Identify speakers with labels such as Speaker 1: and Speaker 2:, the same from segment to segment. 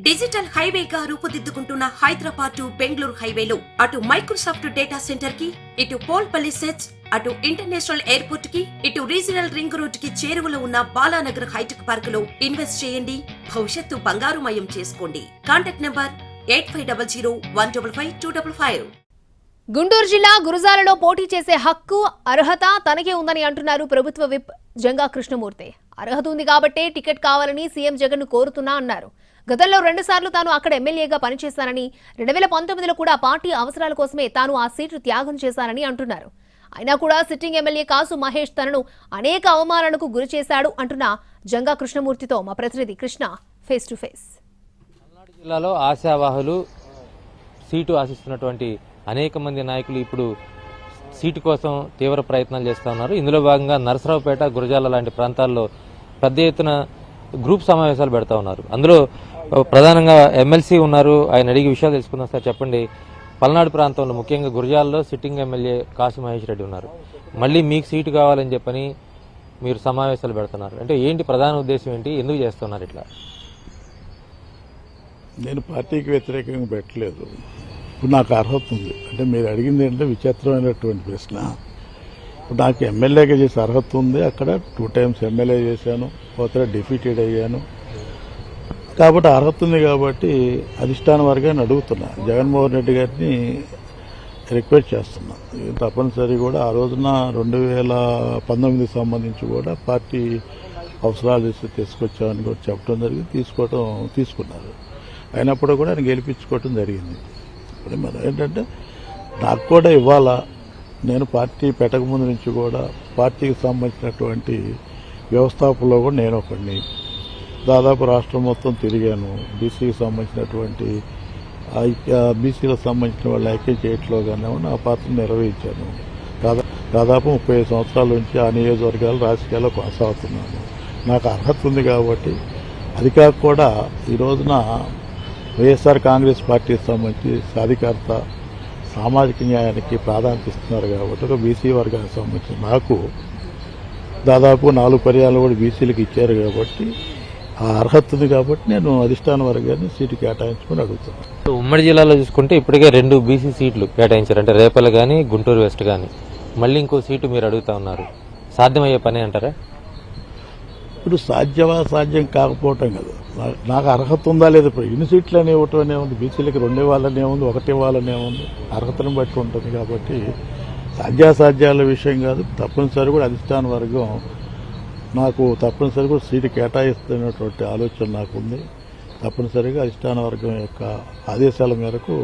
Speaker 1: Digital హైవేగా రూపుదిద్దుకుంటున్న Hyderabad to Bengaluru హైవేలో అటు Microsoft data centre కి, ఇటు పోల్పల్లి సెట్స్, అటు ఇంటర్నేషనల్ ఎయిర్పోర్ట్ కి, ఇటు రీజనల్ రింగ్ రోడ్ కి చేరువలో ఉన్న బాలానగర్ హైటెక్ పార్క్ లో ఇన్వెస్ట్ చేయండి. భవిష్యత్తు బంగారుమయం చేసుకోండి. Contact number 8500155255.
Speaker 2: గుంటూరు జిల్లా గురజాలలో పోటీ చేసే హక్కు, అర్హత తనకే ఉందని అంటున్నారు ప్రభుత్వ విప్ జంగా కృష్ణమూర్తి. అర్హత ఉంది కాబట్టే టికెట్ కావాలని సీఎం జగన్ కోరుతున్నా అన్నారు. గతంలో 2 సార్లు తాను అక్కడ ఎమ్మెల్యేగా పనిచేశానని, 2019లో కూడా పార్టీ అవసరాల కోసమే తాను ఆ సీటు త్యాగం చేశానని అంటున్నారు. అయినా కూడా సిట్టింగ్ ఎమ్మెల్యే కాసు మహేష్ తనను అనేక అవమానాలకు గురి చేశాడు అంటున్న జంగా కృష్ణమూర్తితో మా ప్రతినిధి Krishna face to face.
Speaker 3: Palnadu జిల్లాలో ఆశావాహులు, సీటు ఆశిస్తున్నటువంటి అనేక మంది నాయకులు ఇప్పుడు సీటు కోసం తీవ్ర ప్రయత్నాలు చేస్తూ ఉన్నారు. ఇందులో భాగంగా నరసరావుపేట, గురజాల లాంటి ప్రాంతాల్లో పెద్ద ఎత్తున గ్రూప్ సమావేశాలు పెడతా ఉన్నారు. అందులో ప్రధానంగా ఎమ్మెల్సీ ఉన్నారు. ఆయన అడిగి విషయాలు తెలుసుకుందాం. సార్ చెప్పండి, పల్నాడు ప్రాంతంలో ముఖ్యంగా గురజాలలో సిట్టింగ్ ఎమ్మెల్యే కాసు మహేష్ రెడ్డి ఉన్నారు. మళ్ళీ మీకు సీటు కావాలని చెప్పని మీరు సమావేశాలు పెడుతున్నారు. అంటే ఏంటి ప్రధాన ఉద్దేశం ఏంటి, ఎందుకు చేస్తున్నారు ఇట్లా?
Speaker 4: నేను పార్టీకి వ్యతిరేకంగా పెట్టలేదు. ఇప్పుడు నాకు అర్హత ఉంది. అంటే మీరు అడిగింది ఏంటంటే విచిత్రమైనటువంటి ప్రశ్న. ఇప్పుడు నాకు ఎమ్మెల్యేగా చేసే అర్హత ఉంది. అక్కడ 2 times ఎమ్మెల్యే చేశాను, పోతే డిఫీటెడ్ అయ్యాను. కాబట్టి అర్హత ఉంది కాబట్టి అధిష్టాన వర్గాన్ని అడుగుతున్నా, జగన్మోహన్ రెడ్డి గారిని రిక్వెస్ట్ చేస్తున్నా. తప్పనిసరి కూడా ఆ రోజున 2019 సంబంధించి కూడా పార్టీ అవసరాలు తీసుకొచ్చామని కూడా చెప్పడం జరిగింది. తీసుకున్నారు. అయినప్పుడు కూడా ఆయన గెలిపించుకోవటం జరిగింది. ఇప్పుడు మనం ఏంటంటే నాకు కూడా ఇవ్వాలా. నేను పార్టీ పెట్టక ముందు నుంచి కూడా పార్టీకి సంబంధించినటువంటి వ్యవస్థాపకుల్లో కూడా నేను ఒకడిని. దాదాపు రాష్ట్రం మొత్తం తిరిగాను. బీసీకి సంబంధించినటువంటి బీసీలకు సంబంధించిన వాళ్ళ ఐక్యం చేయట్లో కానీ ఆ పాత్రను నిర్వహించాను. దాదాపు 35 సంవత్సరాల నుంచి ఆ నియోజకవర్గాలు రాజకీయాల్లో కొనసాగుతున్నాను. నాకు అర్హత ఉంది కాబట్టి. అది కాక కూడా ఈ రోజున వైఎస్ఆర్ కాంగ్రెస్ పార్టీకి సంబంధించి సాధికారత, సామాజిక న్యాయానికి ప్రాధాన్యత ఇస్తున్నారు కాబట్టి ఒక బీసీ వర్గానికి సంబంధించి నాకు దాదాపు 4 పర్యాలు కూడా బీసీలకు ఇచ్చారు కాబట్టి ఆ అర్హత ఉంది కాబట్టి నేను అధిష్టాన వర్గాన్ని సీటు కేటాయించుకుని అడుగుతున్నాను.
Speaker 3: ఉమ్మడి జిల్లాలో చూసుకుంటే ఇప్పటికే 2 బీసీ సీట్లు కేటాయించారు. అంటే రేపల్ కానీ గుంటూరు వెస్ట్ కానీ. మళ్ళీ ఇంకో సీటు మీరు అడుగుతా ఉన్నారు. సాధ్యమయ్యే పని అంటారా?
Speaker 4: ఇప్పుడు సాధ్యం కాకపోవటం కదా. నాకు అర్హత ఉందా లేదా? ఇప్పుడు ఇన్ని సీట్లు అని ఇవ్వటం అనే ఉంది. బీసీలకి 2 ఇవ్వాలనే ఉంది, 1 ఇవ్వాలనే ఉంది. అర్హతను బట్టి ఉంటుంది కాబట్టి సాధ్యాసాధ్యాల విషయం కాదు. తప్పనిసరి కూడా అధిష్టాన వర్గం నాకు తప్పనిసరి కూడా సీటు కేటాయిస్తున్నటువంటి ఆలోచన నాకుంది. తప్పనిసరిగా అధిష్టాన వర్గం యొక్క ఆదేశాల మేరకు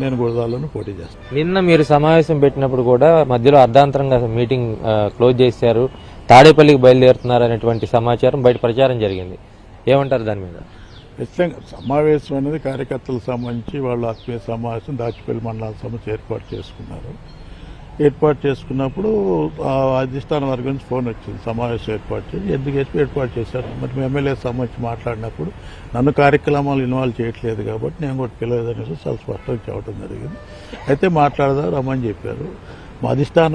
Speaker 4: నేను గురజాలను పోటీ చేస్తాను.
Speaker 3: నిన్న మీరు సమావేశం పెట్టినప్పుడు కూడా మధ్యలో అర్ధాంతరంగా మీటింగ్ క్లోజ్ చేశారు. తాడేపల్లికి బయలుదేరుతున్నారు అనేటువంటి సమాచారం బయట ప్రచారం జరిగింది. ఏమంటారు దాని మీద?
Speaker 4: ఖచ్చితంగా సమావేశం అనేది కార్యకర్తలకు సంబంధించి వాళ్ళు ఆత్మీయ సమావేశం దాచిపల్లి మండలాల సంబంధించి ఏర్పాటు చేసుకున్నప్పుడు అధిష్టాన వర్గం నుంచి ఫోన్ వచ్చింది, సమావేశం ఏర్పాటు చేసి. ఎందుకు ఏర్పాటు చేశారు? మరి మీ ఎమ్మెల్యే సంబంధించి మాట్లాడినప్పుడు నన్ను కార్యక్రమాలు ఇన్వాల్వ్ చేయట్లేదు కాబట్టి నేను కూడా పిలవదనేసి చాలా స్పష్టంగా చెప్పడం జరిగింది. అయితే మాట్లాడదా రమ్మని చెప్పారు. మా అధిష్టాన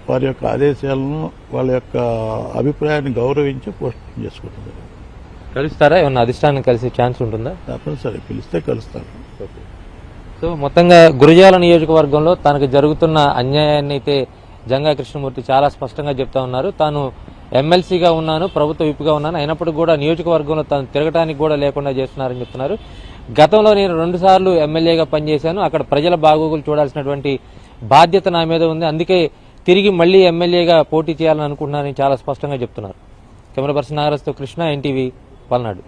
Speaker 4: వారి యొక్క ఆదేశాలను, వాళ్ళ యొక్క అభిప్రాయాన్ని గౌరవించి పోస్టింగ్ చేసుకుంటుంది.
Speaker 3: కలుస్తారా? ఏమన్నా అధిష్టానం కలిసే ఛాన్స్ ఉంటుందా?
Speaker 4: తప్పనిసరి పిలిస్తే కలుస్తాను.
Speaker 3: సో మొత్తంగా గురజాల నియోజకవర్గంలో తనకు జరుగుతున్న అన్యాయాన్ని అయితే జంగా కృష్ణమూర్తి చాలా స్పష్టంగా చెప్తా ఉన్నారు. తాను ఎమ్మెల్సీగా ఉన్నాను, ప్రభుత్వ విప్గా ఉన్నాను, అయినప్పటికీ కూడా నియోజకవర్గంలో తాను తిరగటానికి కూడా లేకుండా చేస్తున్నారని చెప్తున్నారు. గతంలో నేను 2 సార్లు ఎమ్మెల్యేగా పనిచేశాను. అక్కడ ప్రజల బాగోగులు చూడాల్సినటువంటి బాధ్యత నా మీద ఉంది. అందుకే తిరిగి మళ్లీ ఎమ్మెల్యేగా పోటీ చేయాలని అనుకుంటున్నారని చాలా స్పష్టంగా చెప్తున్నారు. కెమెరా పర్సన్ నాగరాజ్తో కృష్ణ, ఎన్టీవీ, పల్నాడు.